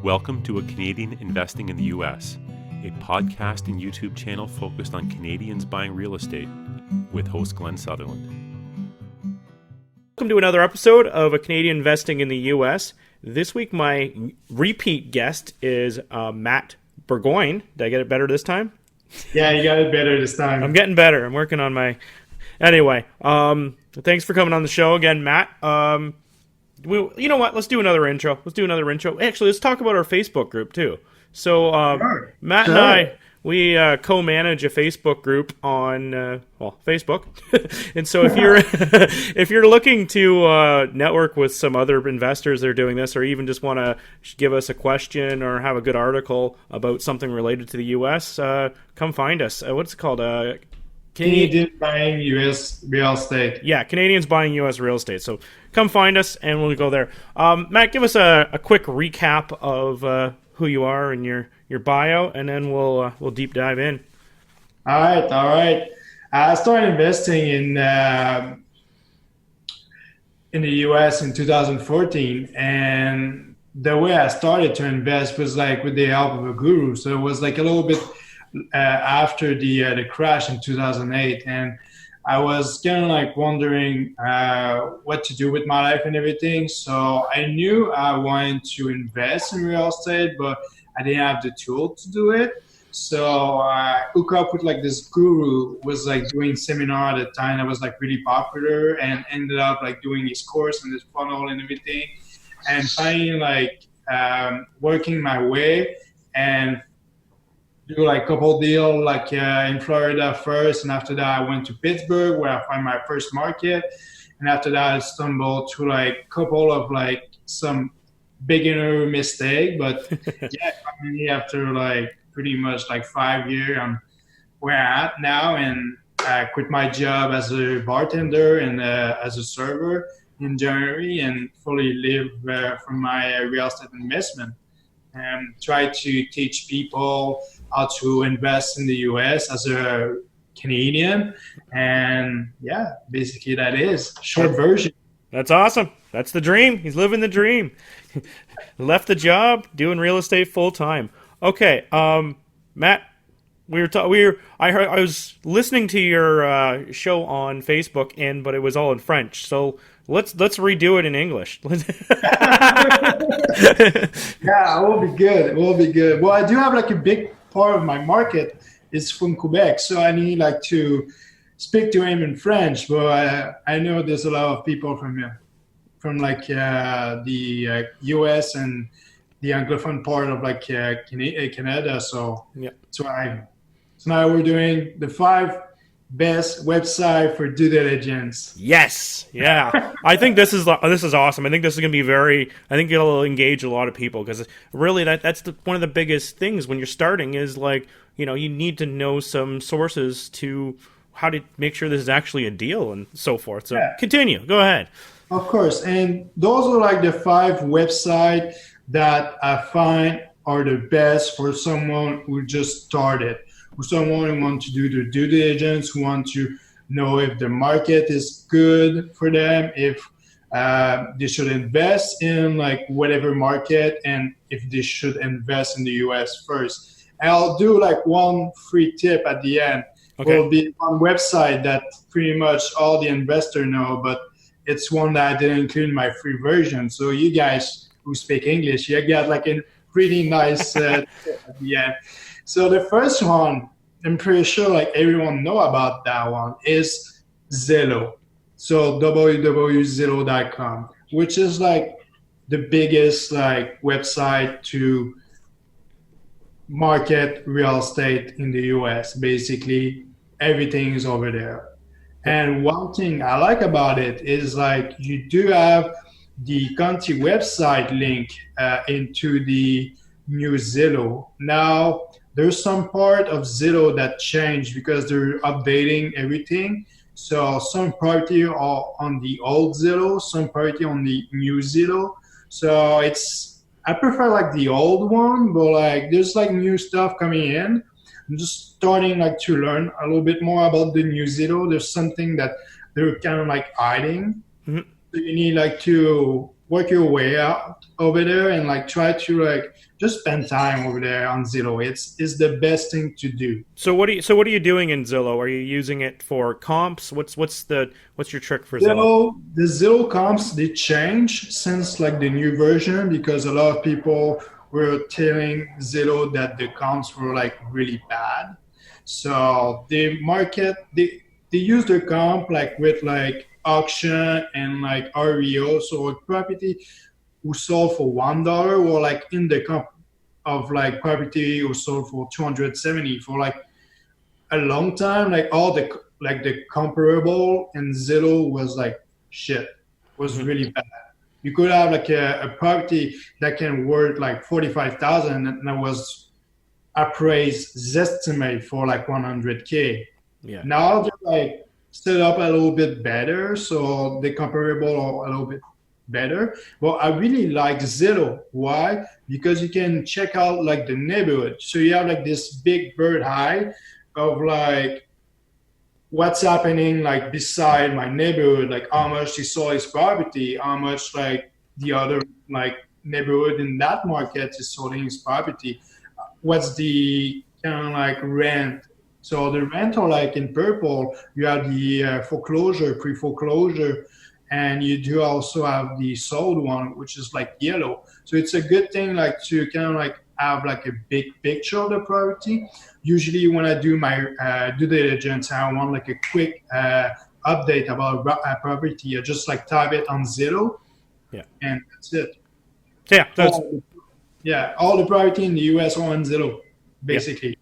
Welcome to A Canadian Investing in the U.S., a podcast and YouTube channel focused on Canadians buying real estate with host Glenn Sutherland. Welcome to another episode of A Canadian Investing in the U.S. This week, my repeat guest is Matt Bourgoin. Did I get it better this time? Yeah, you got it better this time. I'm getting better. I'm working on my... Anyway, thanks for coming on the show again, Matt. You know what? Let's do another intro. Actually, let's talk about our Facebook group, too. So, Matt and I, we co-manage a Facebook group on, Facebook. And so if you're if you're looking to network with some other investors that are doing this, or even just want to give us a question or have a good article about something related to the U.S., come find us. What's it called? Canadian buying U.S. real estate. Yeah, Canadians buying U.S. real estate. So come find us, and we'll go there. Matt, give us a quick recap of who you are and your bio, and then we'll deep dive in. All right. I started investing in the U.S. in 2014, and the way I started to invest was like with the help of a guru. So it was like a little bit after the crash in 2008, and I was kind of like wondering what to do with my life and everything. So I knew I wanted to invest in real estate, but I didn't have the tool to do it. So I hooked up with like this guru who was like doing seminar at the time that was like really popular, and ended up like doing his course and this funnel and everything, and finally like working my way and do like a couple deals like in Florida first, and after that I went to Pittsburgh where I found my first market, and after that I stumbled to like a couple of like some beginner mistake, but yeah, finally after like pretty much like 5 years I'm where I'm at now, and I quit my job as a bartender and as a server in January, and fully live from my real estate investment, and try to teach people how to invest in the U.S. as a Canadian. And yeah, basically that is short version. That's awesome. That's the dream. He's living the dream. Left the job, doing real estate full time. Okay, Matt, I was listening to your show on Facebook, but it was all in French. So let's redo it in English. Yeah, it will be good. Well, I do have like a big part of my market is from Quebec, so I need like to speak to him in French. But I know there's a lot of people from like the U.S. and the Anglophone part of like Canada. So yeah, so now we're doing the 5 best website for due diligence. Yes, yeah. I think this is awesome. I think this is going to be I think it'll engage a lot of people, because really that's one of the biggest things when you're starting is like, you need to know some sources to how to make sure this is actually a deal and so forth. So yeah. Continue. Go ahead. Of course. And those are like the 5 websites that I find are the best for someone who just started. For someone who wants to do their due diligence, who wants to know if the market is good for them, if they should invest in like whatever market, and if they should invest in the U.S. first. And I'll do like one free tip at the end. Okay. It will be one website that pretty much all the investors know, but it's one that I didn't include in my free version. So you guys who speak English, you get like a pretty nice tip at the end. So the first one, I'm pretty sure like everyone know about that one, is Zillow. So www.zillow.com, which is like the biggest like website to market real estate in the US. Basically, everything is over there. And one thing I like about it is like you do have the county website link into the new Zillow. Now, there's some part of Zillow that changed because they're updating everything. So some property are on the old Zillow, some property on the new Zillow. So I prefer like the old one, but like there's like new stuff coming in. I'm just starting like to learn a little bit more about the new Zillow. There's something that they're kind of like hiding. Mm-hmm. So you need like to work your way out over there and like try to like just spend time over there on Zillow. It's the best thing to do. So what are you doing in Zillow? Are you using it for comps? What's your trick for Zillow? So the Zillow comps they change since like the new version because a lot of people were telling Zillow that the comps were like really bad. So they use the comp like with like auction and like REO. So a property who sold for $1 or like in the comp of like property who sold for 270 for like a long time. Like all the comparable in Zillow was like shit, was really bad. You could have like a property that can worth like 45,000 and that was appraised estimate for like 100K. Yeah. Now they're like set up a little bit better, so the comparable are a little bit better. But I really like Zillow. Why? Because you can check out like the neighborhood. So you have like this big bird eye of like what's happening like beside my neighborhood, like how much he saw his property, how much like the other like neighborhood in that market is selling his property, what's the kind of like rent. So the rent are like in purple, you have the foreclosure, pre-foreclosure, and you do also have the sold one, which is like yellow. So it's a good thing like to kind of like have like a big picture of the property. Usually when I do my due diligence, I want like a quick update about a property. I just like type it on Zillow, and that's it. Yeah, all the property in the US are on Zillow, basically.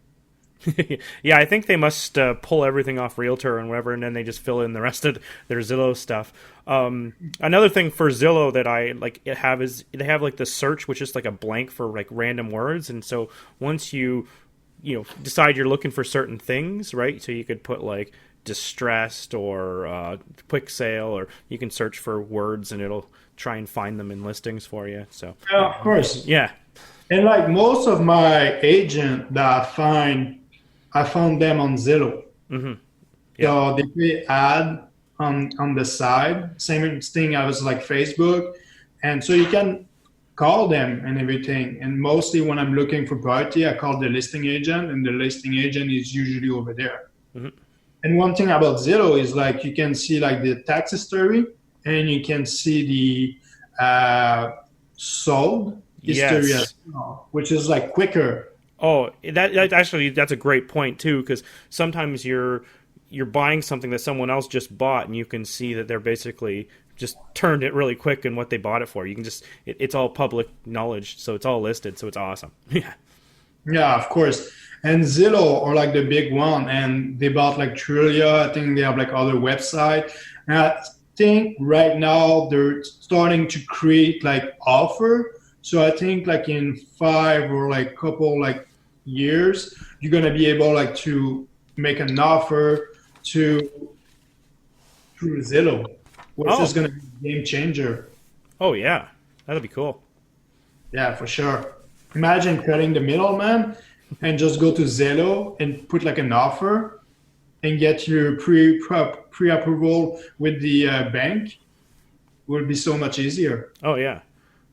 Yeah, I think they must pull everything off Realtor and whatever, and then they just fill in the rest of their Zillow stuff. Another thing for Zillow that I like have is they have like the search, which is like a blank for like random words, and so once you decide you're looking for certain things, right? So you could put like distressed or quick sale, or you can search for words and it'll try and find them in listings for you. So of course, yeah. And like most of my agent that I found them on Zillow. Mm-hmm. Yeah. So they pay ad on the side, same thing as like Facebook, and so you can call them and everything. And mostly when I'm looking for property, I call the listing agent, and the listing agent is usually over there. Mm-hmm. And one thing about Zillow is like you can see like the tax history, and you can see the sold history as well, which is like quicker. Oh, that actually, that's a great point too, because sometimes you're buying something that someone else just bought, and you can see that they're basically just turned it really quick and what they bought it for. You can just it's all public knowledge, so it's all listed, so it's awesome. Yeah, of course. And Zillow are like the big one, and they bought like Trulia. I think they have like other website. And I think right now they're starting to create like offer. So I think like in 5 or like couple like years, you're gonna be able like to make an offer through Zillow, which is gonna be a game changer. Oh yeah, that'll be cool. Yeah, for sure. Imagine cutting the middleman and just go to Zillow and put like an offer and get your pre-approval with the bank. It would be so much easier. Oh yeah.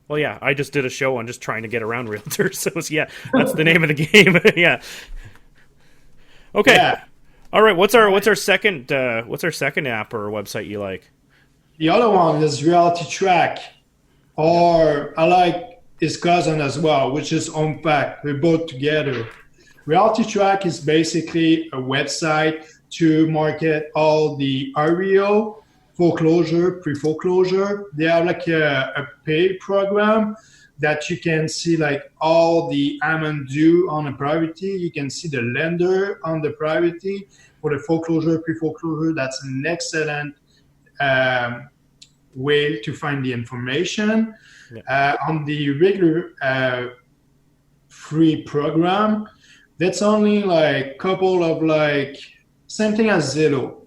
Well, yeah, I just did a show on just trying to get around realtors. So yeah, that's the name of the game. Yeah. Okay. Yeah. All right. What's our second app or website you like? The other one is Reality Track, or I like his cousin as well, which is Unpack. They're both together. Reality Track is basically a website to market all the REO, foreclosure, pre-foreclosure. They have like a pay program that you can see like all the amount due on a property. You can see the lender on the property for the foreclosure, pre-foreclosure. That's an excellent way to find the information. Yeah. On the regular free program, that's only like couple of like same thing as Zillow.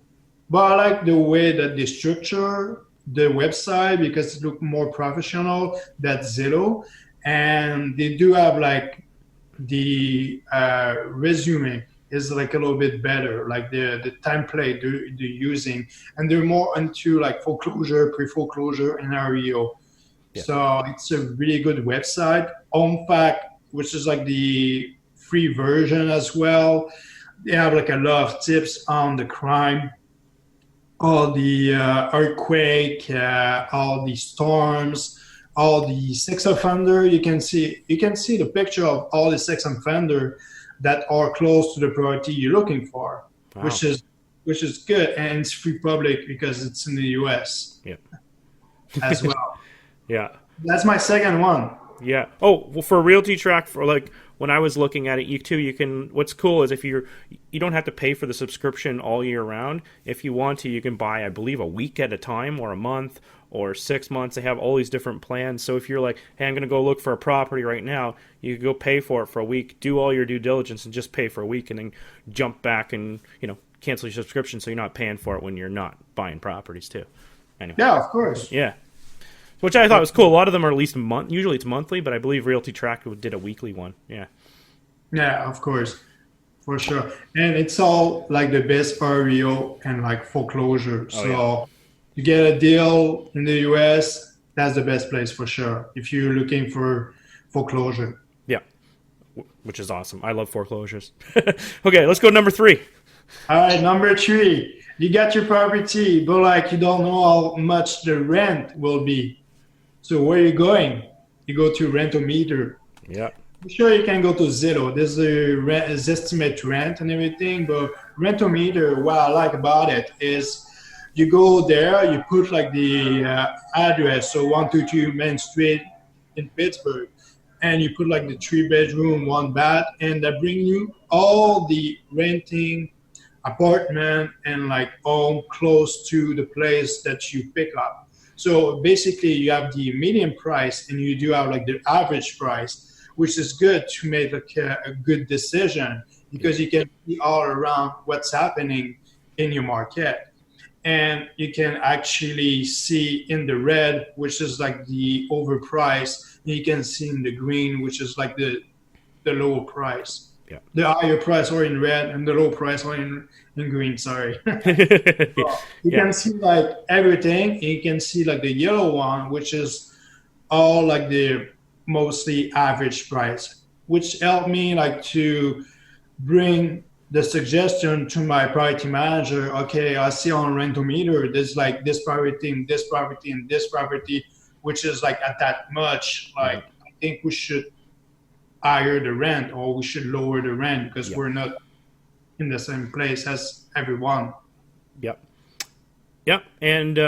But I like the way that they structure the website because it looks more professional than Zillow. And they do have like the resume is like a little bit better, like the template they're using. And they're more into like foreclosure, pre-foreclosure, and REO. So it's a really good website. OwnFact, which is like the free version as well. They have like a lot of tips on the crime, all the earthquake, all the storms, all the sex offender. You can see the picture of all the sex offender that are close to the property you're looking for, Wow. which is good, and it's free public because it's in the US as well. Yeah. That's my second one. Yeah. Oh, well, for Realty Track, for like when I was looking at it, you can. What's cool is if you don't have to pay for the subscription all year round. If you want to, you can buy, I believe, a week at a time, or a month, or 6 months. They have all these different plans. So if you're like, hey, I'm going to go look for a property right now, you can go pay for it for a week, do all your due diligence, and just pay for a week, and then jump back and cancel your subscription, so you're not paying for it when you're not buying properties too. Anyway. Yeah, of course. Yeah. Which I thought was cool. A lot of them are at least usually it's monthly, but I believe Realty Track did a weekly one. Yeah. Yeah, of course. For sure. And it's all like the best REO and like foreclosure. So you get a deal in the US, that's the best place for sure if you're looking for foreclosure. Yeah. Which is awesome. I love foreclosures. Okay, let's go number 3. All right, number 3. You got your property, but like you don't know how much the rent will be. So where are you going? You go to Rentometer. Yeah. I'm sure you can go to Zillow. There's is estimate rent and everything, but Rentometer, what I like about it is you go there, you put like the address, so 122 Main Street in Pittsburgh, and you put like the 3-bedroom, 1 bath, and they bring you all the renting apartment and like home close to the place that you pick up. So basically you have the median price and you do have like the average price, which is good to make like a good decision because you can see all around what's happening in your market. And you can actually see in the red, which is like the overpriced, and you can see in the green, which is like the lower price. Yeah. The higher price are in red and the low price are in green, sorry. You can see like everything. And you can see like the yellow one, which is all like the mostly average price, which helped me like to bring the suggestion to my property manager. Okay, I see on Rentometer, there's like this property and this property and this property, which is like at that much. Like I think we should higher the rent or we should lower the rent because we're not in the same place as everyone. Yep. And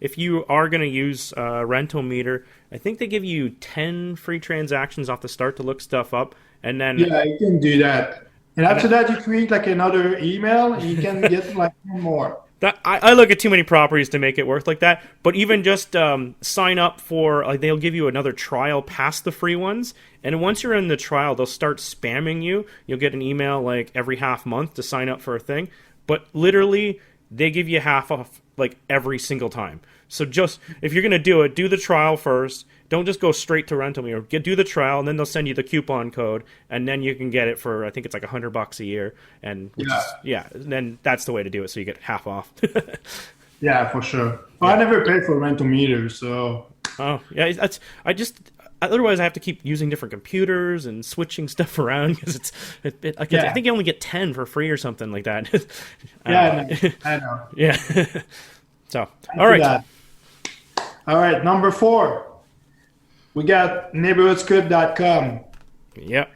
if you are going to use Rentometer, I think they give you 10 free transactions off the start to look stuff up, and then you can do that. And after that, you create like another email, and you can get like more. That I look at too many properties to make it work like that. But even just sign up for, like, they'll give you another trial past the free ones. And once you're in the trial, they'll start spamming you. You'll get an email like every half month to sign up for a thing. But literally, they give you half off like every single time. So just, if you're going to do it, do the trial first. Don't just go straight to Rentometer. Do the trial, and then they'll send you the coupon code, and then you can get it for, I think it's like $100 a year. And then that's the way to do it, so you get half off. Yeah, for sure. Well, I never paid for Rentometer, so. Oh yeah, otherwise I have to keep using different computers and switching stuff around because I think you only get 10 for free or something like that. I know. Yeah. So all right. All right, number 4. We got neighborhoodscoop.com. Yep.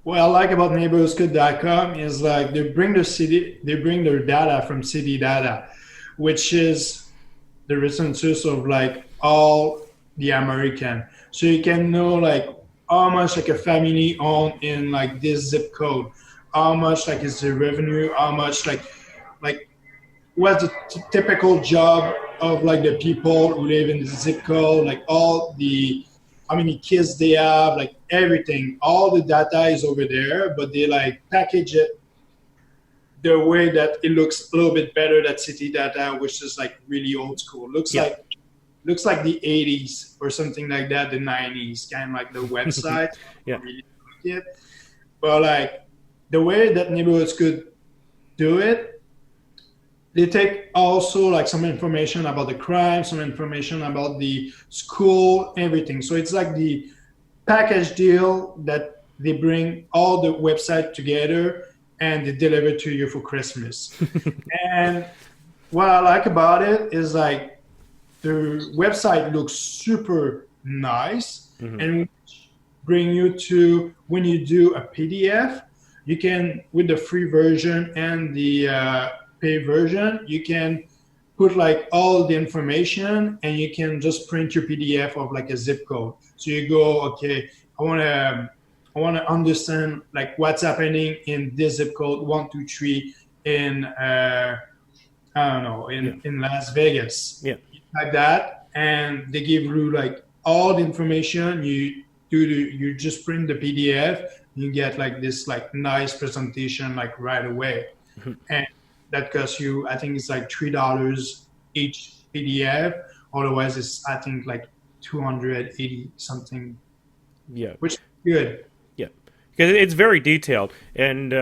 What I like about neighborhoodscoop.com is like they bring their data from city data, which is the recent source of like all the American. So you can know like how much like a family own in like this zip code, how much like is the revenue, how much like what's the typical job of like the people who live in the zip code, like all the how many kids they have, like everything. All the data is over there, but they like package it the way that it looks a little bit better than city data, which is like really old school. Looks like the 80s or something like that, the 90s, kind of like the website. Really like it. But like the way that neighborhoods could do it, they take also like some information about the crime, some information about the school, everything. So it's like the package deal that they bring all the website together and they deliver to you for Christmas. And what I like about it is like the website looks super nice and bring you to when you do a PDF, you can with the free version and the pay version, you can put like all the information and you can just print your PDF of like a zip code. So you go, okay, I want to understand like what's happening in this zip code 123 in I don't know in Las Vegas. Yeah, like that, and they give you like all the information. You just print the PDF. You get like this like nice presentation like right away, and that costs you, I think it's like $3 each PDF. Otherwise, it's I think like 280 something. Yeah, which is good. Yeah, because it's very detailed, and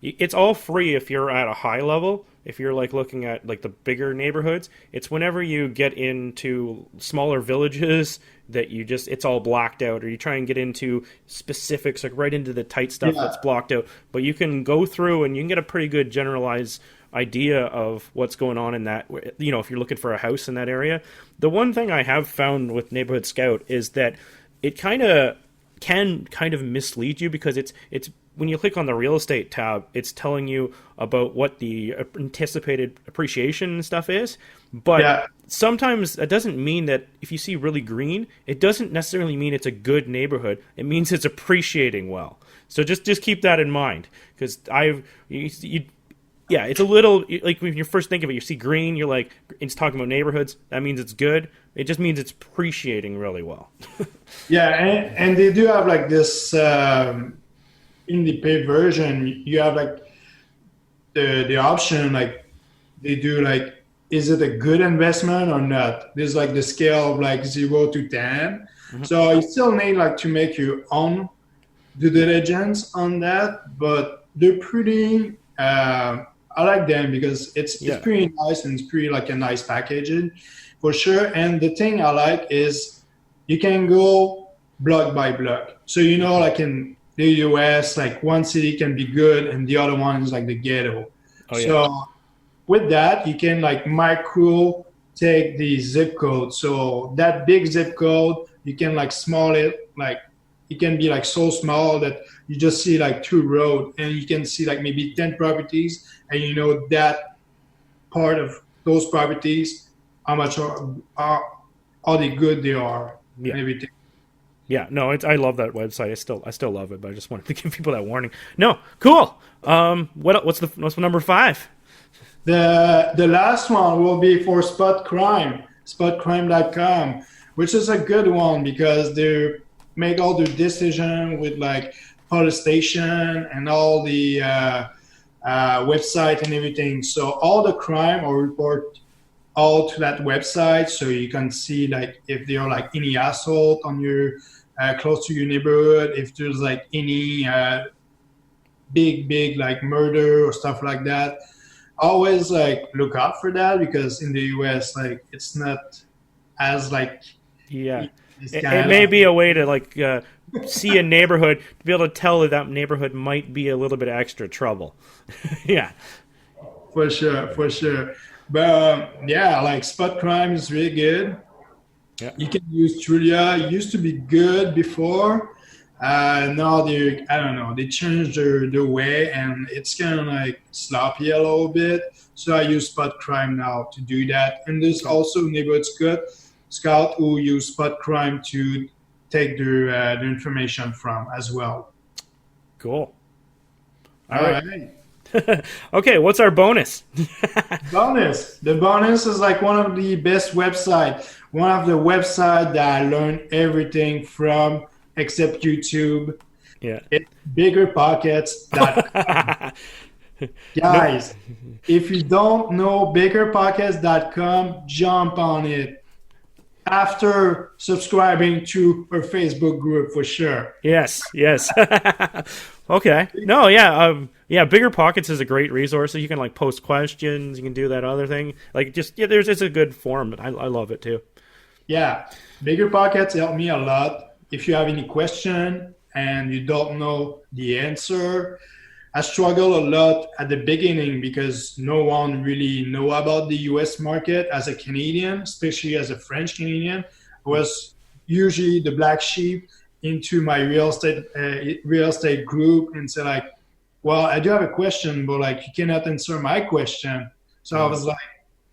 it's all free if you're at a high level. If you're like looking at like the bigger neighborhoods, it's whenever you get into smaller villages that you just, it's all blacked out, or you try and get into specifics, like right into the tight stuff that's blocked out. But you can go through and you can get a pretty good generalized idea of what's going on in that, you know, if you're looking for a house in that area. The one thing I have found with Neighborhood Scout is that it can kind of mislead you, because it's when you click on the real estate tab, it's telling you about what the anticipated appreciation and stuff is. But sometimes that doesn't mean that if you see really green, it doesn't necessarily mean it's a good neighborhood. It means it's appreciating well. So just keep that in mind, because it's a little like when you first think of it, you see green, you're like, it's talking about neighborhoods. That means it's good. It just means it's appreciating really well. And they do have like this in the paid version. You have like the option, like they do like, is it a good investment or not? There's like the scale of like 0 to 10. So you still need like to make your own due diligence on that, but they're pretty. I like them because it's pretty nice, and it's pretty like a nice packaging for sure. And the thing I like is you can go block by block. So, you know, like in the US, like one city can be good and the other one is like the ghetto. So with that, you can like micro take the zip code. So that big zip code, you can like small it, like it can be like so small that you just see like 2 roads and you can see like maybe 10 properties, and you know that part of those properties, how much are they good they are, and everything. Yeah, no, I love that website. I still love it, but I just wanted to give people that warning. No, cool. What's number 5? The last one will be for spotcrime.com, which is a good one because they make all their decision with like police station and all the website and everything. So all the crime or report all to that website, so you can see like if there are like any assault on your close to your neighborhood, if there's like any big like murder or stuff like that. Always like look out for that, because in the US like it's not as like it may be a way to like see a neighborhood to be able to tell that neighborhood might be a little bit of extra trouble. For sure. But like Spot Crime is really good. You can use Trulia. It used to be good before. Now they changed their way, and it's kind of like sloppy a little bit. So I use Spot Crime now to do that. And there's also Neighborhood Scout who use Spot Crime to take their information from as well. Cool. All right. Okay, what's our bonus? The bonus is like one of the best websites. One of the websites that I learned everything from, except YouTube. It's biggerpockets.com. Guys, if you don't know biggerpockets.com, jump on it after subscribing to our Facebook group for sure. Yes. Okay. No, yeah. Bigger Pockets is a great resource. So you can like post questions. You can do that other thing. Like just it's a good forum. I love it too. Yeah, Bigger Pockets help me a lot. If you have any question and you don't know the answer, I struggle a lot at the beginning because no one really know about the US market as a Canadian, especially as a French Canadian. I was usually the black sheep into my real estate group and say like, well, I do have a question, but like you cannot answer my question. So I was like,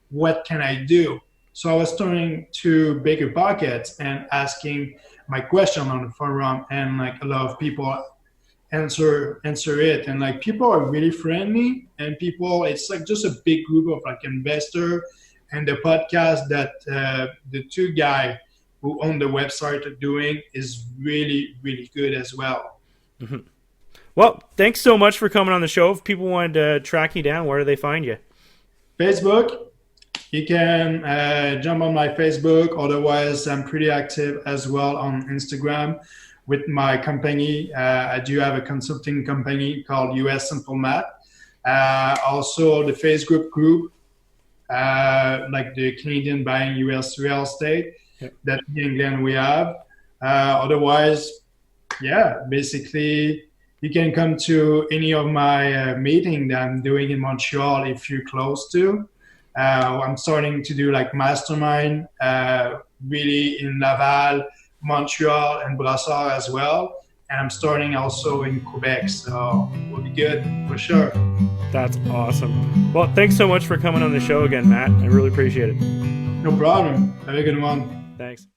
what can I do? So I was turning to Bigger Pockets and asking my question on the forum, and like a lot of people answer it, and like people are really friendly, and people, it's like just a big group of like investor, and the podcast that the two guy who own the website are doing is really, really good as well. Mm-hmm. Well, thanks so much for coming on the show. If people wanted to track you down, where do they find you? Facebook. You can jump on my Facebook. Otherwise, I'm pretty active as well on Instagram with my company. I do have a consulting company called US Simple Math. Also, the Facebook group, like the Canadian Buying US Real Estate, that me and Glenn we have. Otherwise, yeah, basically, you can come to any of my meeting that I'm doing in Montreal if you're close to. I'm starting to do like mastermind really in Laval, Montreal, and Brossard as well. And I'm starting also in Quebec, so we'll be good for sure. That's awesome. Well, thanks so much for coming on the show again, Matt. I really appreciate it. No problem. Have a good one. Thanks.